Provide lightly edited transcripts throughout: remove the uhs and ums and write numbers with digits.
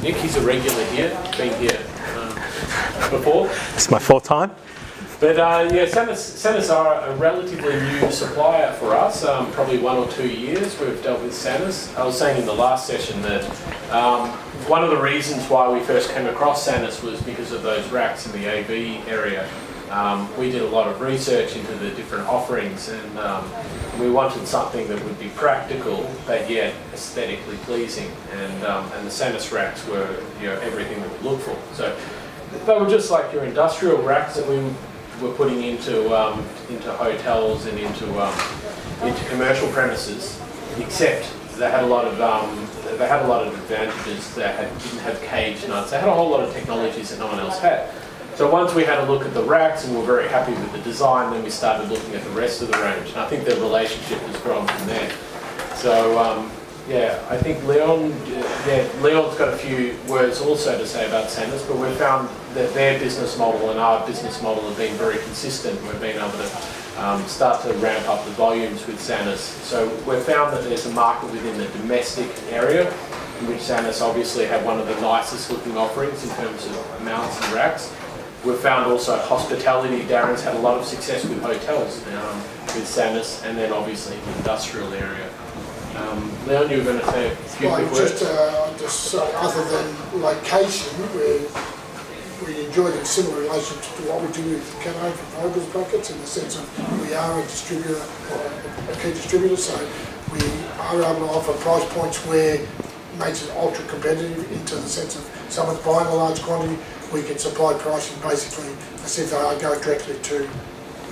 Nick. He's a regular here, been here before. It's my fourth time. But yeah, Sanus are a relatively new supplier for us, probably 1 or 2 years we've dealt with Sanus. I was saying in the last session that one of the reasons why we first came across Sanus was because of those racks in the AV area. We did a lot of research into the different offerings, and we wanted something that would be practical but yet aesthetically pleasing. And the Sanus racks were, everything that we looked for. So they were just like your industrial racks that we were putting into hotels and into commercial premises, except they had a lot of advantages. They didn't have cage nuts. They had a whole lot of technologies that no one else had. So once we had a look at the racks and we were very happy with the design, then we started looking at the rest of the range. And I think the relationship has grown from there. So yeah, I think Leon's got a few words also to say about Sanus, but we've found that their business model and our business model have been very consistent. We've been able to start to ramp up the volumes with Sanus. So we've found that there's a market within the domestic area, in which Sanus obviously have one of the nicest looking offerings in terms of mounts and racks. We've found also hospitality. Darren's had a lot of success with hotels with Sanus, and then obviously the industrial area. Leon, you were going to say a few quick words? Just other than location, we enjoyed a similar relationship to what we do with Cano for Vogel's brackets, in the sense of we are a distributor, a key distributor, so we are able to offer price points where it makes it ultra competitive, into the sense of someone's buying a large quantity, we can supply pricing basically as if they go directly to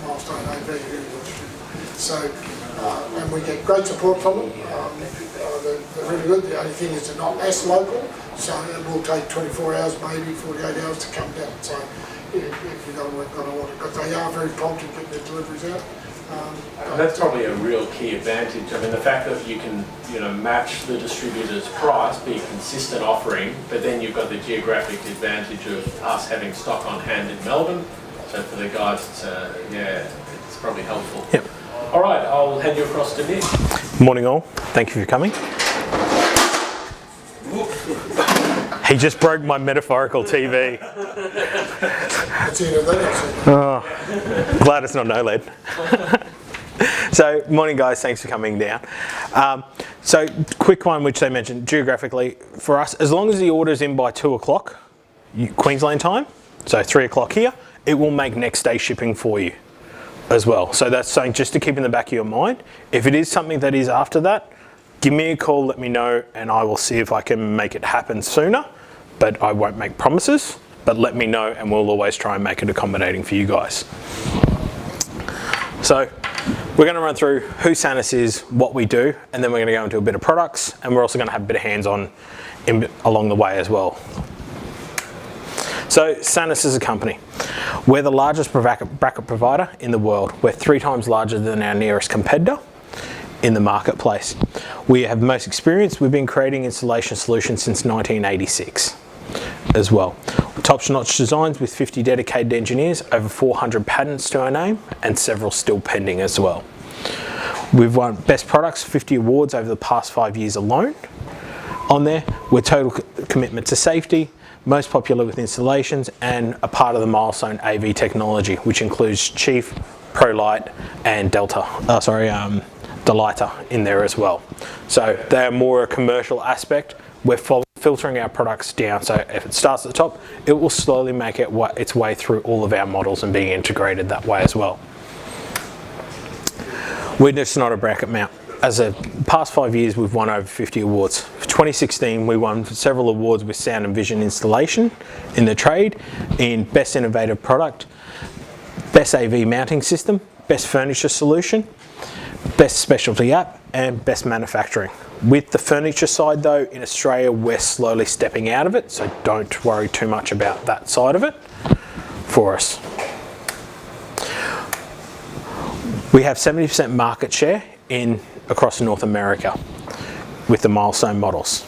Milestone AV, who will distribute. So, and we get great support from them. They're really good. The only thing is they're not as local, so it will take 24 hours, maybe 48 hours to come down. So if you don't work on order, but they are very prompt in getting their deliveries out. That's probably a real key advantage. I mean, the fact that you can, match the distributor's price, be a consistent offering, but then you've got the geographic advantage of us having stock on hand in Melbourne. So for the guys, it's probably helpful. Yep. All right, I'll hand you across to Nick. Morning all, thank you for coming. He just broke my metaphorical TV. Oh, glad it's not OLED. So, morning guys, thanks for coming down. So, quick one which they mentioned, geographically, for us, as long as the order's in by 2 o'clock, Queensland time, so 3 o'clock here, it will make next day shipping for you as well. So that's something just to keep in the back of your mind. If it is something that is after that, give me a call, let me know, and I will see if I can make it happen sooner. But I won't make promises, but let me know and we'll always try and make it accommodating for you guys. So we're going to run through who Sanus is, what we do, and then we're going to go into a bit of products, and we're also going to have a bit of hands-on along the way as well. So Sanus is a company. We're the largest bracket provider in the world. We're 3 times larger than our nearest competitor in the marketplace. We have the most experience. We've been creating installation solutions since 1986 as well. Top-notch designs with 50 dedicated engineers, over 400 patents to our name, and several still pending as well. We've won Best Products 50 awards over the past 5 years alone. On there, we're total commitment to safety, most popular with installations, and a part of the Milestone AV technology, which includes Chief, ProLight, and Delighter in there as well. So they're more a commercial aspect. We're filtering our products down, so if it starts at the top, it will slowly make its way through all of our models and being integrated that way as well. We're just not a bracket mount. As the past 5 years, we've won over 50 awards. For 2016, we won several awards with sound and vision installation in the trade, in Best Innovative Product, Best AV Mounting System, Best Furniture Solution, Best Specialty App, and Best Manufacturing. With the furniture side though, in Australia, we're slowly stepping out of it, so don't worry too much about that side of it for us. We have 70% market share across North America with the Milestone models.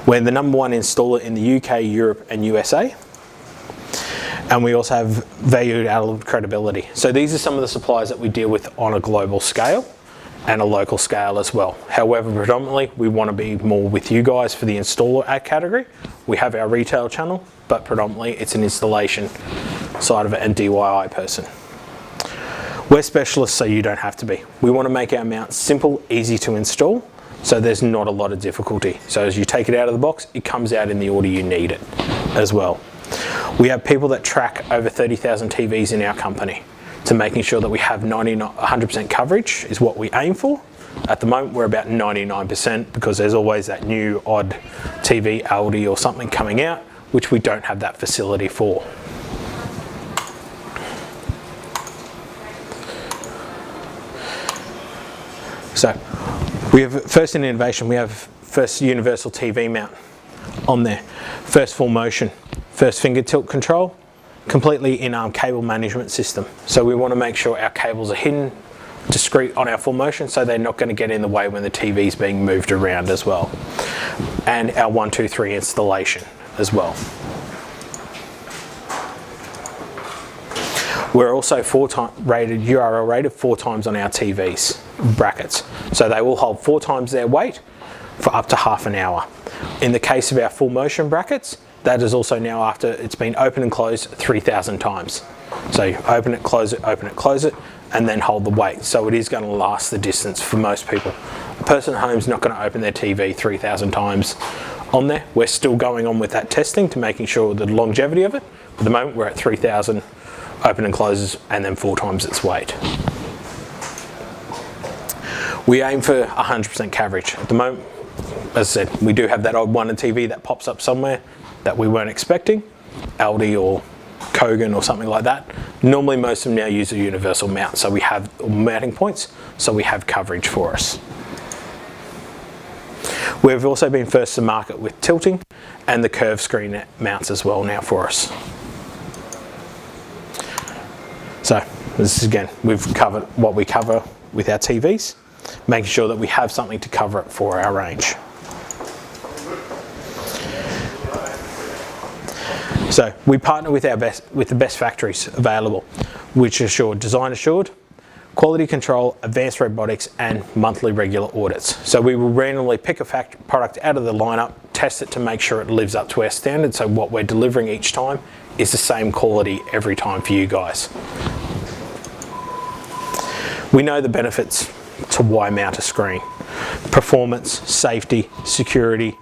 We're the #1 installer in the UK, Europe and USA. And we also have value added credibility. So these are some of the suppliers that we deal with on a global scale and a local scale as well. However, predominantly we want to be more with you guys for the installer ad category. We have our retail channel, but predominantly it's an installation side of it and DIY person. We're specialists, so you don't have to be. We want to make our mounts simple, easy to install, so there's not a lot of difficulty. So as you take it out of the box, it comes out in the order you need it as well. We have people that track over 30,000 TVs in our company to making sure that we have 100% coverage is what we aim for. At the moment, we're about 99% because there's always that new odd TV, Aldi or something coming out, which we don't have that facility for. So we have first in innovation, we have first universal TV mount on there, first full motion, first finger tilt control, completely in cable management system. So we want to make sure our cables are hidden, discreet on our full motion, so they're not going to get in the way when the TV is being moved around as well. And our 1, 2, 3 installation as well. We're also URL rated 4 times on our TVs brackets. So they will hold 4 times their weight for up to half an hour. In the case of our full motion brackets, that is also now after it's been open and closed 3,000 times. So you open it, close it, and then hold the weight. So it is going to last the distance for most people. A person at home is not going to open their TV 3,000 times on there. We're still going on with that testing to making sure the longevity of it. At the moment, we're at 3,000 open and closes, and then 4 times its weight. We aim for 100% coverage. At the moment, as I said, we do have that odd one in TV that pops up somewhere that we weren't expecting, Aldi or Kogan or something like that. Normally most of them now use a universal mount, so we have mounting points, so we have coverage for us. We've also been first to market with tilting and the curved screen mounts as well now for us. So this is, again, we've covered what we cover with our TVs, making sure that we have something to cover it for our range. So we partner with the best factories available, which assure design assured, quality control, advanced robotics, and monthly regular audits. So we will randomly pick a product out of the lineup, test it to make sure it lives up to our standards, so what we're delivering each time is the same quality every time for you guys. We know the benefits to why mount a screen. Performance, safety, security,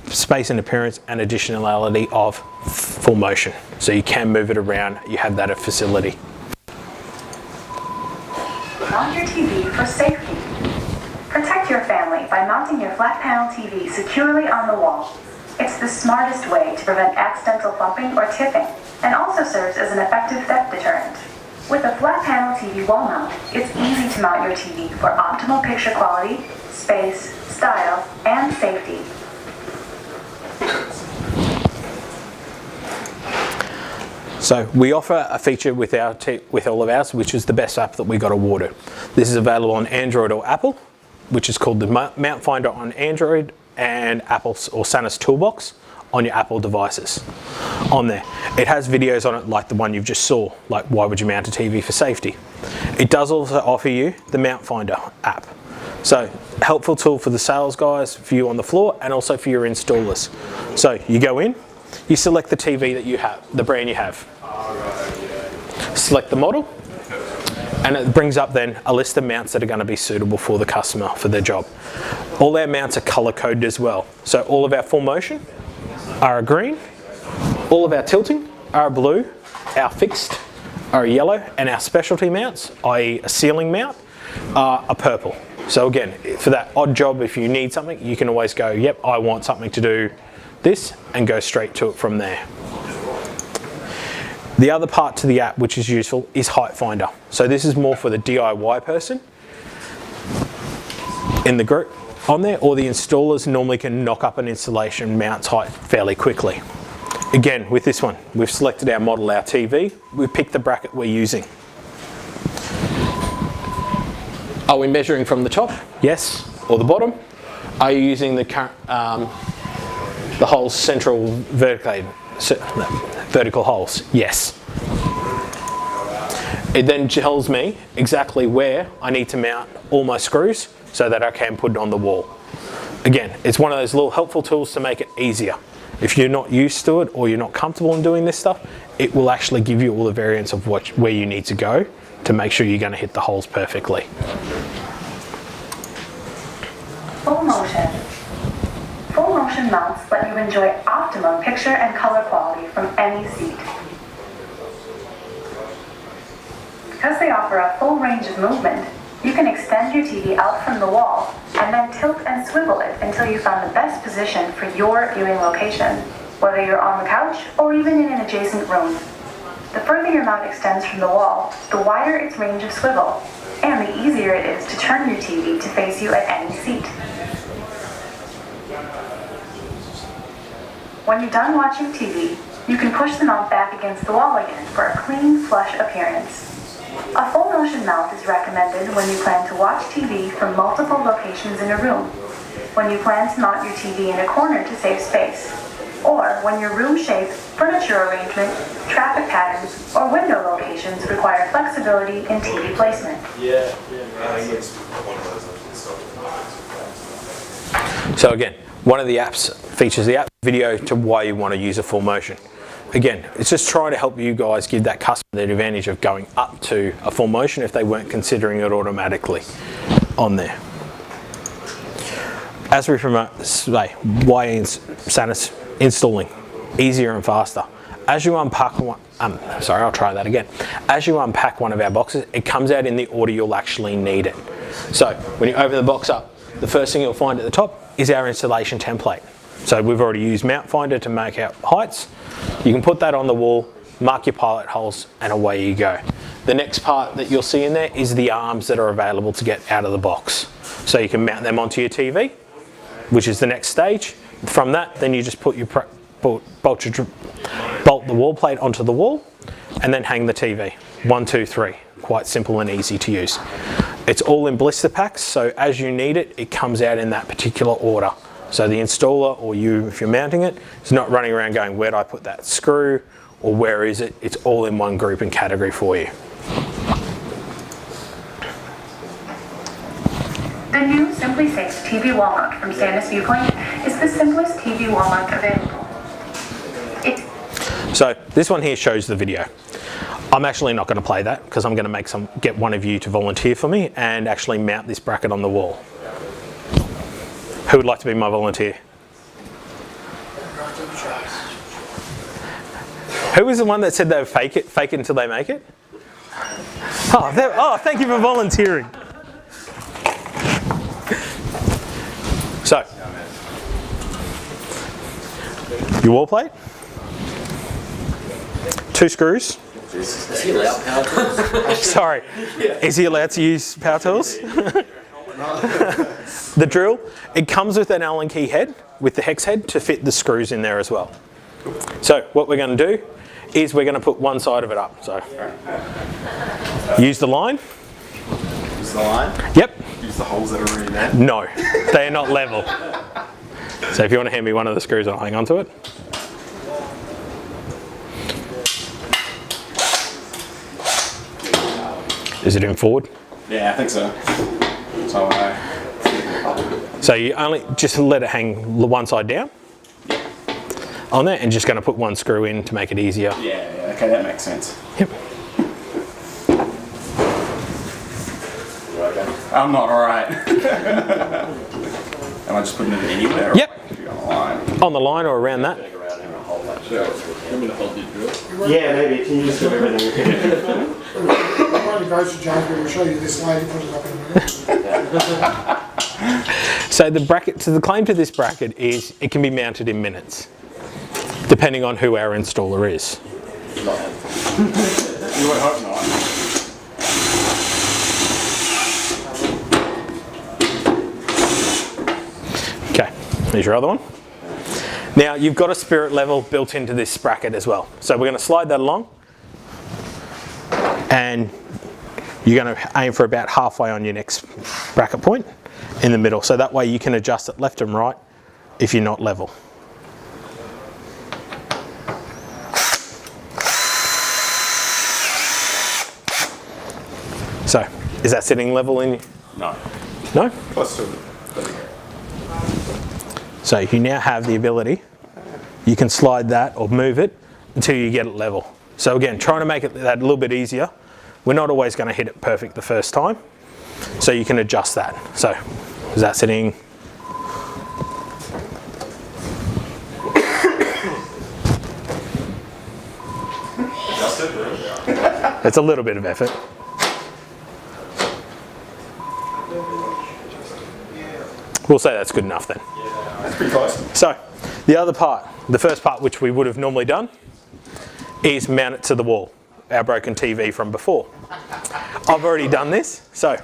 space and appearance, and additionality of full motion. So you can move it around, you have that at facility. Mount your TV for safety. Protect your family by mounting your flat panel TV securely on the wall. It's the smartest way to prevent accidental bumping or tipping, and also serves as an effective theft deterrent. With a flat panel TV wall mount, it's easy to mount your TV for optimal picture quality, space, style, and safety. So we offer a feature with all of ours, which is the best app that we got awarded. This is available on Android or Apple, which is called the Mount Finder on Android, and Apple or Sanus Toolbox on your Apple devices. On there, it has videos on it like the one you've just saw, like why would you mount a TV for safety. It does also offer you the Mount Finder app. So helpful tool for the sales guys, for you on the floor, and also for your installers. So you go in, you select the TV that you have, the brand you have. Select the model, and it brings up then a list of mounts that are going to be suitable for the customer for their job. All our mounts are color coded as well. So all of our full motion are a green, all of our tilting are a blue, our fixed are a yellow, and our specialty mounts, i.e. a ceiling mount, are a purple. So again, for that odd job, if you need something, you can always go, yep, I want something to do this, and go straight to it from there. The other part to the app which is useful is Height Finder. So this is more for the DIY person in the group on there, or the installers normally can knock up an installation mount's height fairly quickly. Again, with this one, we've selected our model, our TV, we've picked the bracket we're using. Are we measuring from the top? Yes. Or the bottom? Are you using the whole central vertical holes? Yes. It then tells me exactly where I need to mount all my screws so that I can put it on the wall. Again, it's one of those little helpful tools to make it easier. If you're not used to it or you're not comfortable in doing this stuff, it will actually give you all the variants of where you need to go to make sure you're going to hit the holes perfectly. Full motion. Full motion mounts let you enjoy optimum picture and color quality from any seat. Because they offer a full range of movement, you can extend your TV out from the wall and then tilt and swivel it until you found the best position for your viewing location, whether you're on the couch or even in an adjacent room. The further your mount extends from the wall, the wider its range of swivel, and the easier it is to turn your TV to face you at any seat. When you're done watching TV, you can push the mount back against the wall again for a clean, flush appearance. A full motion mount is recommended when you plan to watch TV from multiple locations in a room, when you plan to mount your TV in a corner to save space, or when your room shape, furniture arrangement, traffic patterns, or window locations require flexibility in TV placement. So again, one of the apps features the app video to why you want to use a full motion. Again, it's just trying to help you guys give that customer the advantage of going up to a full motion if they weren't considering it automatically on there. As we promote, why is Sanus installing easier and faster? As you unpack one, I'll try that again. As you unpack one of our boxes, it comes out in the order you'll actually need it. So when you open the box up, the first thing you'll find at the top is our installation template. So we've already used Mount Finder to make our heights. You can put that on the wall, mark your pilot holes, and away you go. The next part that you'll see in there is the arms that are available to get out of the box. So you can mount them onto your TV, which is the next stage. From that, then you just put your bolt the wall plate onto the wall, and then hang the TV. 1, 2, 3. Quite simple and easy to use. It's all in blister packs, so as you need it, it comes out in that particular order. So the installer, or you if you're mounting it, is not running around going, where do I put that screw, or where is it? It's all in one group and category for you. The new Simply Safe TV wall mount from Sanus Viewpoint is the simplest TV wall mount available. So this one here shows the video. I'm actually not going to play that because I'm going to get one of you to volunteer for me and actually mount this bracket on the wall. Who would like to be my volunteer? Who was the one that said they would fake it until they make it? Oh, thank you for volunteering. So, your wall plate, 2 screws. Is he allowed power tools? Sorry, is he allowed to use power tools? The drill, it comes with an Allen key head with the hex head to fit the screws in there as well. So what we're going to do is we're going to put one side of it up. So use the line. Use the line? Yep. Use the holes that are already there? No, they are not level. So if you want to hand me one of the screws, I'll hang on to it. Is it in forward? Yeah, I think so. So you only just let it hang one side down on there, and just going to put one screw in to make it easier. Yeah, okay, that makes sense. Yep. I'm not alright. Am I just putting it anywhere? Yep. On the line? On the line or around that. Yeah, maybe. Can you just do everything? When it goes to James, we'll show you this later, put it up in a minute. So the bracket, so the claim to this bracket is it can be mounted in minutes, depending on who our installer is. You would hope not. Okay, here's your other one. Now you've got a spirit level built into this bracket as well. So we're going to slide that along, and you're going to aim for about halfway on your next bracket point in the middle. So that way you can adjust it left and right if you're not level. So is that sitting level in? No. No? Close to it. So you now have the ability, you can slide that or move it until you get it level. So again, trying to make it that a little bit easier. We're not always going to hit it perfect the first time, so you can adjust that. So is that sitting? It's a little bit of effort. We'll say that's good enough then. That's pretty close. So the other part, the first part which we would have normally done, is mount it to the wall, our broken TV from before. I've already done this, so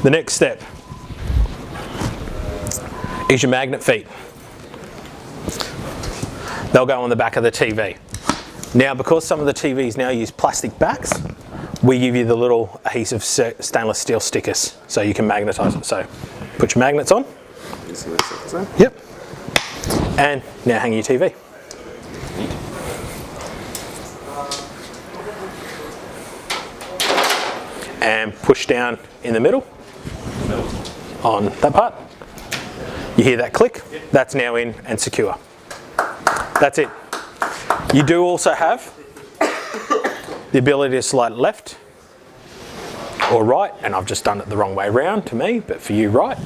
the next step is your magnet feet. They'll go on the back of the TV. Now, because some of the TVs now use plastic backs, we give you the little adhesive stainless steel stickers so you can magnetise it. So put your magnets on. Yep. And now hang your TV. And push down in the middle on that part. You hear that click? That's now in and secure. That's it. You do also have the ability to slide left or right, and I've just done it the wrong way around to me, but for you, right.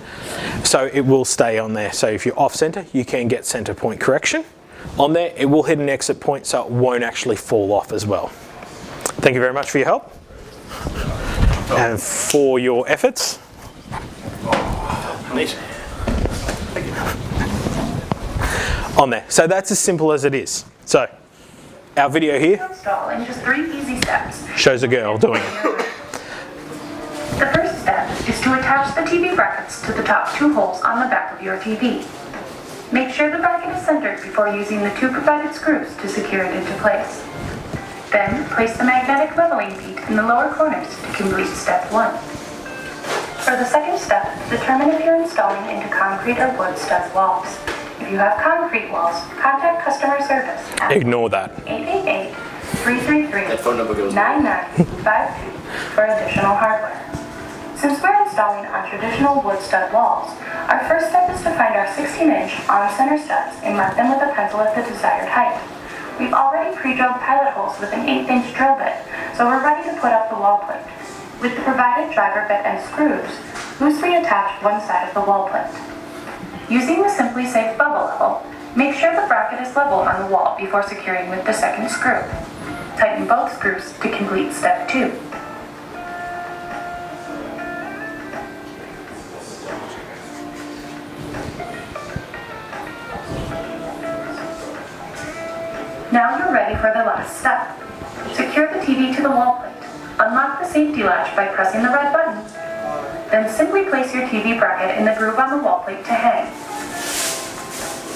So it will stay on there. So if you're off center, you can get center point correction. On there, it will hit an exit point, so it won't actually fall off as well. Thank you very much for your help and for your efforts. On there. So that's as simple as it is. So our video here Install in just 3 easy steps. shows a girl doing it. The first step is to attach the TV brackets to the top 2 holes on the back of your TV. Make sure the bracket is centered before using the 2 provided screws to secure it into place. Then, place the magnetic leveling feet in the lower corners to complete step 1. For the second step, determine if you're installing into concrete or wood stud walls. If you have concrete walls, contact customer service at Ignore that. 888-333-9952 for additional hardware. Since we're installing on traditional wood stud walls, our first step is to find our 16-inch on-center studs and mark them with a pencil at the desired height. We've already pre-drilled pilot holes with an 1/8-inch drill bit, so we're ready to put up the wall plate. With the provided driver bit and screws, loosely attach one side of the wall plate. Using the Simply Safe bubble level, make sure the bracket is level on the wall before securing with the second screw. Tighten both screws to complete step 2. Now you're ready for the last step. Secure the TV to the wall plate. Unlock the safety latch by pressing the red button. Then simply place your TV bracket in the groove on the wall plate to hang.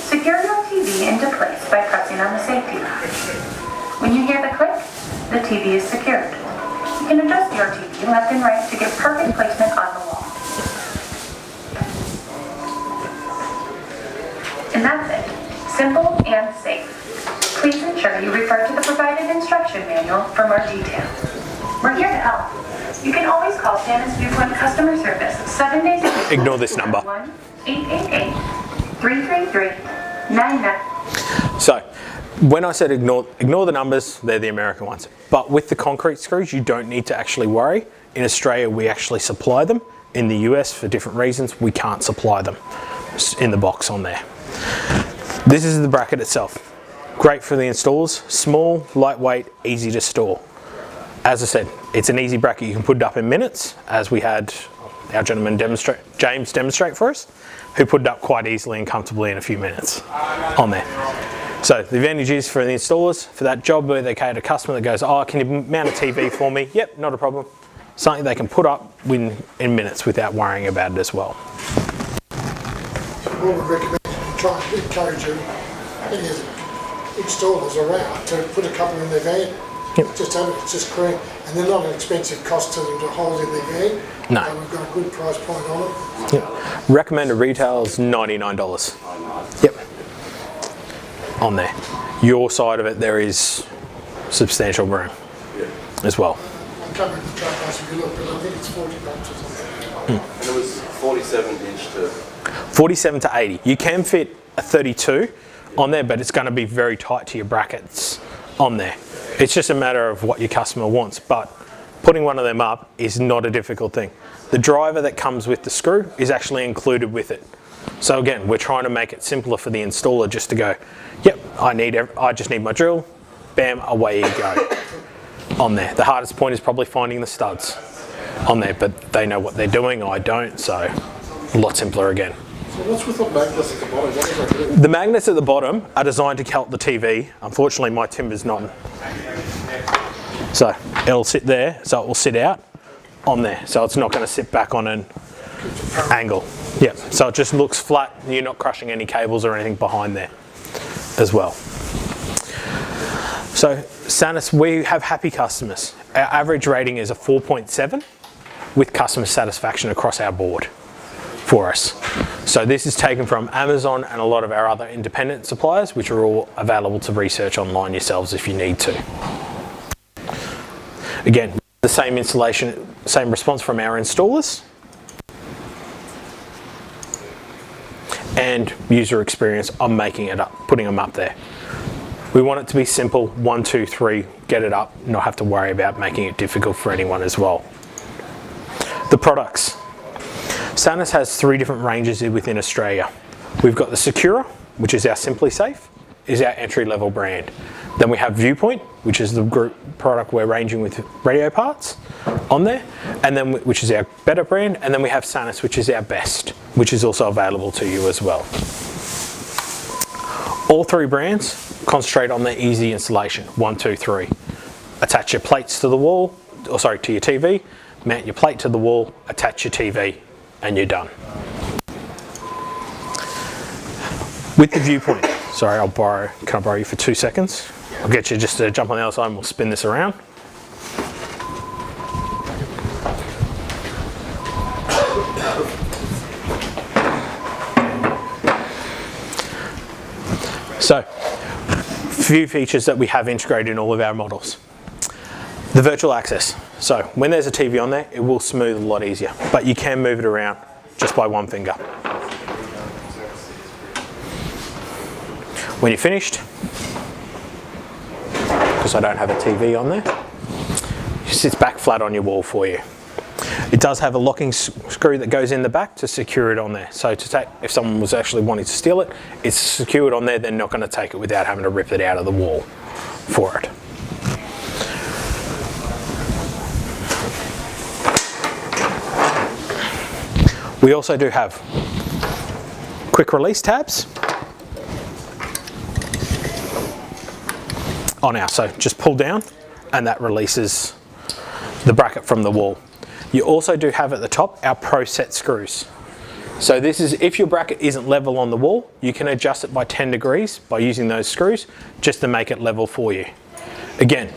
Secure your TV into place by pressing on the safety latch. When you hear the click, the TV is secured. You can adjust your TV left and right to get perfect placement on the wall. And that's it. Simple and safe. Please ensure you refer to the provided instruction manual for more details. We're here to help. You can always call Sanus Viewpoint customer service 7 days a week. Ignore this number. 1-888-333-99. So when I said ignore the numbers, they're the American ones. But with the concrete screws, you don't need to actually worry. In Australia, we actually supply them. In the US, for different reasons, we can't supply them in the box on there. This is the bracket itself. Great for the installers, small, lightweight, easy to store. As I said, it's an easy bracket. You can put it up in minutes, as we had our gentleman James demonstrate for us, who put it up quite easily and comfortably in a few minutes on there. So the advantage is for the installers, for that job where they get a customer that goes, oh, can you mount a TV for me? Yep, not a problem. Something they can put up in minutes without worrying about it as well. I would recommend try and encourage any installers around to put a couple in their van. Yep. Just have it, it's just cream, and they're not an expensive cost to them to hold in their van. No. And we've got a good price point on it. Yep. Recommended retail is $99. Yep. On there. Your side of it, there is substantial room as well. I can't remember the trade price if you look, but I think it's $40 or something. And it was 47 inch to... 47 to 80. You can fit a 32 on there, but it's going to be very tight to your brackets on there. It's just a matter of what your customer wants, but putting one of them up is not a difficult thing. The driver that comes with the screw is actually included with it. So again, we're trying to make it simpler for the installer just to go, yep, I just need my drill, bam, away you go on there. The hardest point is probably finding the studs on there, but they know what they're doing, I don't, so a lot simpler again. So what's with the magnets at the bottom? What does that do? The magnets at the bottom are designed to count the TV. Unfortunately, my timber's not. So it'll sit there, so it will sit out on there. So it's not going to sit back on an angle. Yeah, so it just looks flat. You're not crushing any cables or anything behind there as well. So Sanus, we have happy customers. Our average rating is a 4.7 with customer satisfaction across our board for us. So this is taken from Amazon and a lot of our other independent suppliers, which are all available to research online yourselves if you need to. Again, the same installation, same response from our installers. And user experience on making it up, putting them up there. We want it to be simple, 1, 2, 3, get it up, not have to worry about making it difficult for anyone as well. The products. Sanus has 3 different ranges within Australia. We've got the Secura, which is our Simply Safe, is our entry-level brand. Then we have Viewpoint, which is the group product we're ranging with radio parts on there, and then which is our better brand, and then we have Sanus, which is our best, which is also available to you as well. All 3 brands concentrate on the easy installation, 1, 2, 3. Attach your plates to the wall, or sorry, to your TV, mount your plate to the wall, attach your TV, and you're done. With the Viewpoint, sorry, can I borrow you for 2 seconds? I'll get you just to jump on the other side and we'll spin this around. So, few features that we have integrated in all of our models. The virtual access. So when there's a TV on there, it will smooth a lot easier, but you can move it around just by 1 finger. When you're finished, because I don't have a TV on there, it sits back flat on your wall for you. It does have a locking screw that goes in the back to secure it on there. So to take, if someone was actually wanting to steal it, it's secured on there, they're not going to take it without having to rip it out of the wall for it. We also do have quick release tabs on our, so just pull down and that releases the bracket from the wall. You also do have at the top our Pro Set screws. So this is, if your bracket isn't level on the wall, you can adjust it by 10 degrees by using those screws just to make it level for you. Again,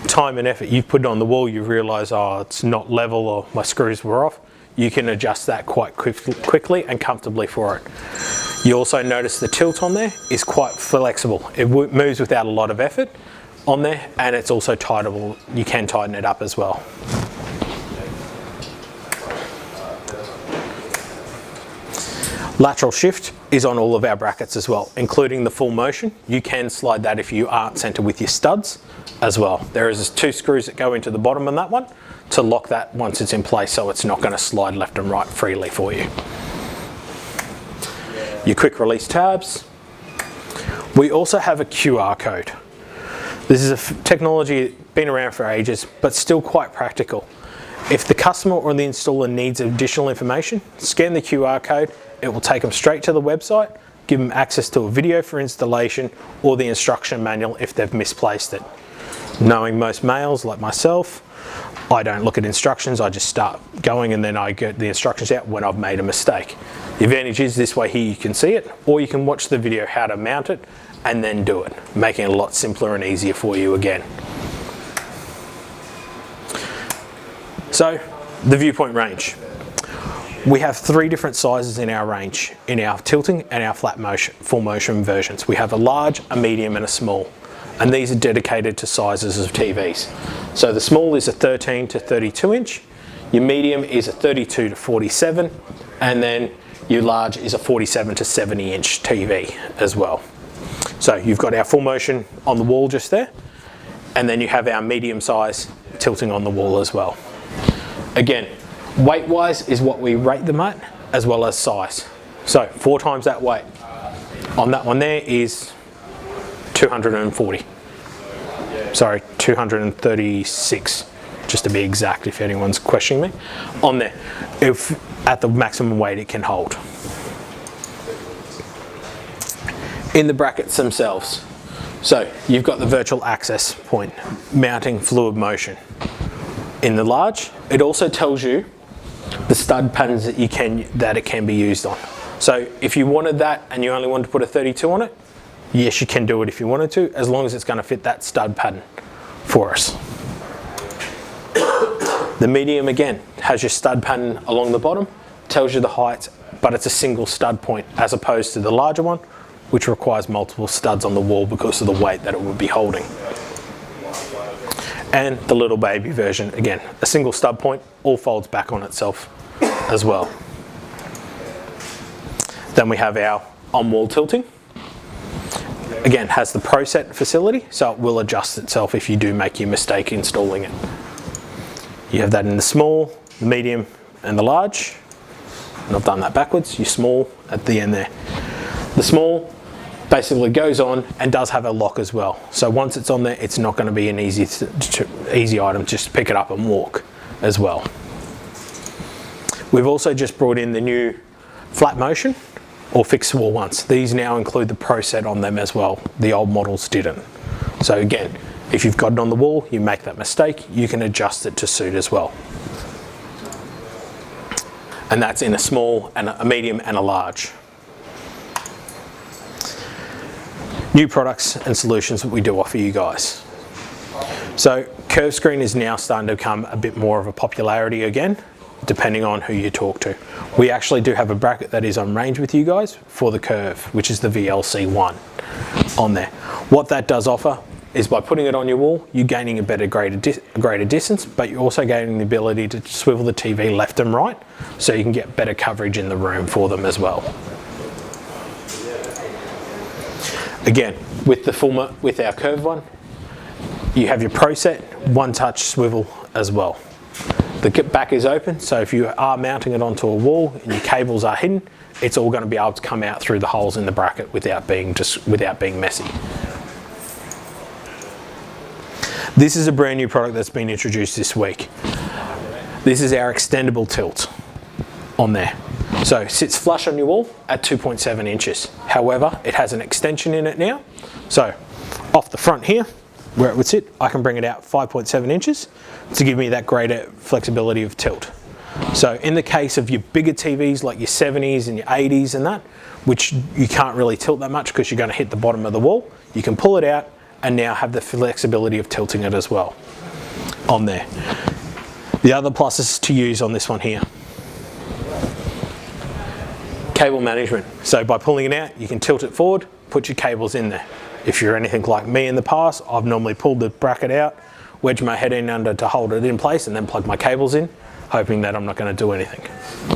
time and effort, you've put it on the wall, you realise, oh, it's not level or my screws were off. You can adjust that quite quickly and comfortably for it. You also notice the tilt on there is quite flexible. It moves without a lot of effort on there, and it's also tightable. You can tighten it up as well. Lateral shift is on all of our brackets as well, including the full motion. You can slide that if you aren't centered with your studs as well. There is 2 screws that go into the bottom on that one to lock that once it's in place, so it's not going to slide left and right freely for you. Your quick release tabs. We also have a QR code. This is a technology been around for ages, but still quite practical. If the customer or the installer needs additional information, scan the QR code. It will take them straight to the website, give them access to a video for installation or the instruction manual if they've misplaced it. Knowing most males like myself, I don't look at instructions, I just start going and then I get the instructions out when I've made a mistake. The advantage is this way here you can see it, or you can watch the video how to mount it and then do it, making it a lot simpler and easier for you again. So, the Viewpoint range. We have 3 different sizes in our range, in our tilting and our flat motion, full motion versions. We have a large, a medium and a small. And these are dedicated to sizes of TVs. So the small is a 13 to 32 inch. Your medium is a 32 to 47, and then your large is a 47 to 70 inch TV as well. So you've got our full motion on the wall just there, and then you have our medium size tilting on the wall as well. Again, weight wise is what we rate them at, as well as size. So 4 times that weight on that one there is 240. Sorry, 236, just to be exact if anyone's questioning me on there, if at the maximum weight it can hold. In the brackets themselves, so you've got the virtual access point, mounting fluid motion. In the large, it also tells you the stud patterns that it can be used on. So if you wanted that and you only wanted to put a 32 on it, yes, you can do it if you wanted to, as long as it's going to fit that stud pattern for us. The medium, again, has your stud pattern along the bottom, tells you the height, but it's a single stud point as opposed to the larger one, which requires multiple studs on the wall because of the weight that it would be holding. And the little baby version, again, a single stud point, all folds back on itself as well. Then we have our on-wall tilting. Again, has the ProSet facility, so it will adjust itself if you do make your mistake installing it. You have that in the small, the medium, and the large. And I've done that backwards, your small at the end there. The small basically goes on and does have a lock as well. So once it's on there, it's not going to be an easy item just to pick it up and walk as well. We've also just brought in the new flat motion or fixed wall ones. These now include the ProSet on them as well. The old models didn't. So again, if you've got it on the wall, you make that mistake, you can adjust it to suit as well. And that's in a small, and a medium, and a large. New products and solutions that we do offer you guys. So curved screen is now starting to become a bit more of a popularity again, depending on who you talk to. We actually do have a bracket that is on range with you guys for the curve, which is the VLC1 on there. What that does offer is by putting it on your wall, you're gaining a greater distance, but you're also gaining the ability to swivel the TV left and right, so you can get better coverage in the room for them as well. Again, with our curved one, you have your ProSet, one-touch swivel as well. The back is open, so if you are mounting it onto a wall and your cables are hidden, it's all going to be able to come out through the holes in the bracket without being messy. This is a brand new product that's been introduced this week. This is our Extendable Tilt on there. So it sits flush on your wall at 2.7 inches. However, it has an extension in it now. So off the front here, where it would sit, I can bring it out 5.7 inches to give me that greater flexibility of tilt. So in the case of your bigger TVs like your 70s and your 80s and that, which you can't really tilt that much because you're going to hit the bottom of the wall, you can pull it out and now have the flexibility of tilting it as well on there. The other pluses to use on this one here. Cable management. So by pulling it out, you can tilt it forward, put your cables in there. If you're anything like me in the past, I've normally pulled the bracket out, wedged my head in under to hold it in place, and then plug my cables in, hoping that I'm not going to do anything.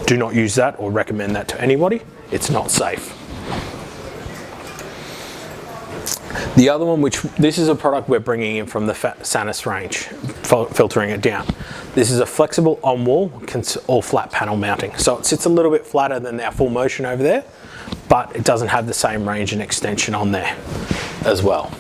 Do not use that or recommend that to anybody. It's not safe. The other one, this is a product we're bringing in from the Sanus range, filtering it down. This is a flexible on-wall or flat panel mounting. So it sits a little bit flatter than our full motion over there, but it doesn't have the same range and extension on there as well.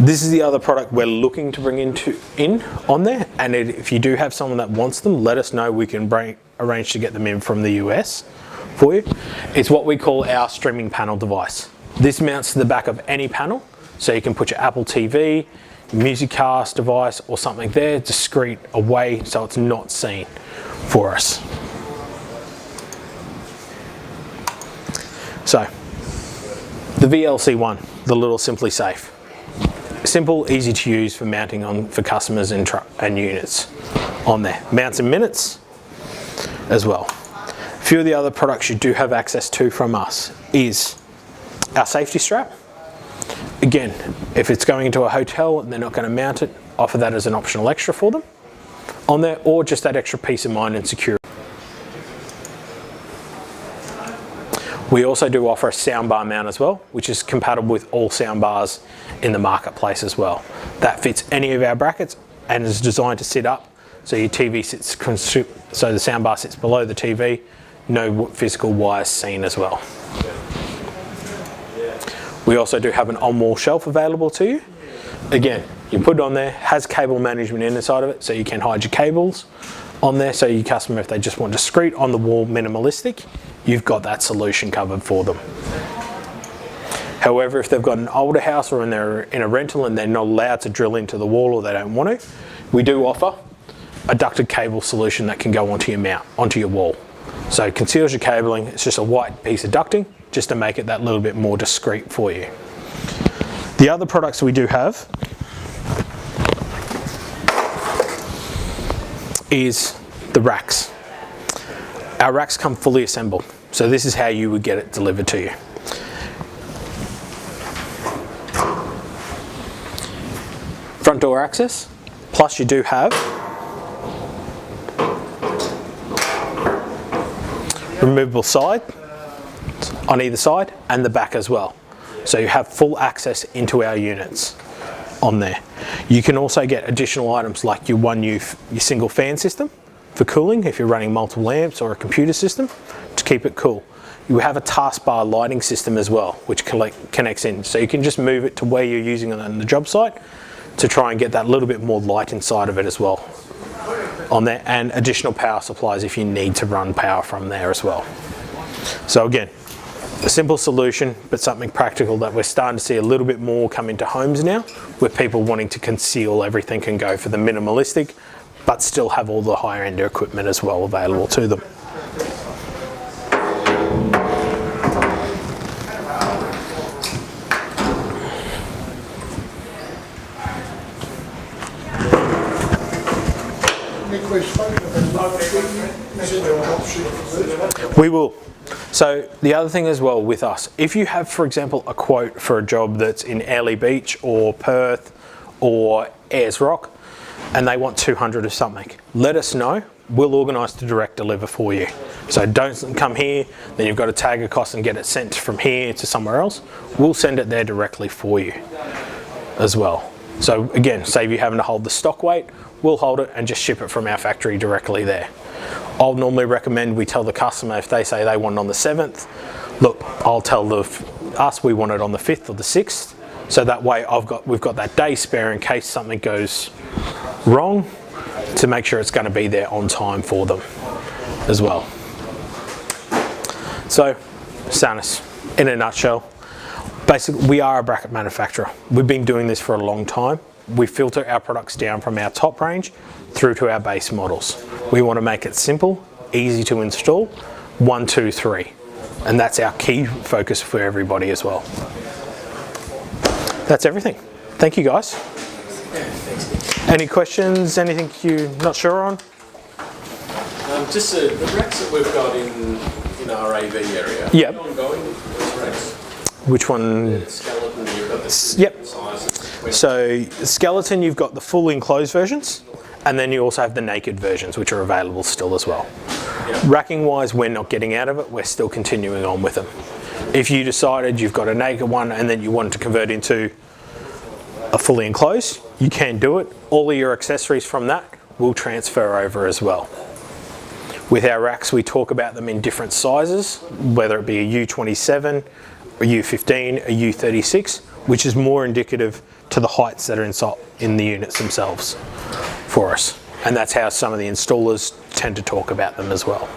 This is the other product we're looking to bring in on there, and if you do have someone that wants them, let us know. We can arrange to get them in from the US for you. It's what we call our streaming panel device. This mounts to the back of any panel, so you can put your Apple TV, Musicast device or something there, discreet away so it's not seen for us. So, the VLC1, the little Simply Safe. Simple, easy to use for mounting on for customers and units on there. Mounts in minutes as well. A few of the other products you do have access to from us is our safety strap. Again, if it's going into a hotel and they're not going to mount it, offer that as an optional extra for them. on there, or just that extra peace of mind and security. We also do offer a soundbar mount as well, which is compatible with all soundbars in the marketplace as well. That fits any of our brackets and is designed to sit up, so your TV sits, so the soundbar sits below the TV, no physical wires seen as well. We also do have an on-wall shelf available to you. Again, you put it on there, has cable management inside of it, so you can hide your cables on there, so your customer, if they just want discreet on the wall minimalistic, you've got that solution covered for them. However, if they've got an older house or they're in a rental and they're not allowed to drill into the wall or they don't want to, we do offer a ducted cable solution that can go onto your mount, onto your wall. So it conceals your cabling, it's just a white piece of ducting, just to make it that little bit more discreet for you. The other products we do have is the racks. Our racks come fully assembled, so this is how you would get it delivered to you. Front door access, plus you do have removable side on either side and the back as well. So you have full access into our units on there. You can also get additional items like your single fan system for cooling if you're running multiple lamps, or a computer system to keep it cool. You have a taskbar lighting system as well, which connects in. So you can just move it to where you're using it on the job site to try and get that little bit more light inside of it as well on there, and additional power supplies if you need to run power from there as well. So again, a simple solution, but something practical that we're starting to see a little bit more come into homes now, with people wanting to conceal everything and go for the minimalistic, but still have all the higher end equipment as well available to them. We will. So the other thing as well with us, if you have, for example, a quote for a job that's in Airlie Beach or Perth or Ayers Rock, and they want 200 of something, let us know. We'll organise to direct deliver for you. So don't come here, then you've got to tag a cost and get it sent from here to somewhere else. We'll send it there directly for you as well. So again, save you having to hold the stock weight, we'll hold it and just ship it from our factory directly there. I'll normally recommend we tell the customer, if they say they want it on the 7th, look, I'll tell us we want it on the 5th or the 6th, so that way we've got that day spare in case something goes wrong, to make sure it's going to be there on time for them as well. So, Sanus, in a nutshell, basically we are a bracket manufacturer. We've been doing this for a long time. We filter our products down from our top range through to our base models. We want to make it simple, easy to install, 1, 2, 3. And that's our key focus for everybody as well. That's everything. Thank you guys. Any questions, anything you're not sure on? Just the racks that we've got in our AV area. Yep. Ongoing, those racks. Which one? The skeleton, you've got the Yep. sizes. So skeleton, you've got the full enclosed versions, and then you also have the naked versions, which are available still as well. Yep. Racking wise, we're not getting out of it, we're still continuing on with them. If you decided you've got a naked one and then you wanted to convert into a fully enclosed, you can do it. All of your accessories from that will transfer over as well. With our racks, we talk about them in different sizes, whether it be a U27, a U15, a U36, which is more indicative to the heights that are in the units themselves for us. And that's how some of the installers tend to talk about them as well.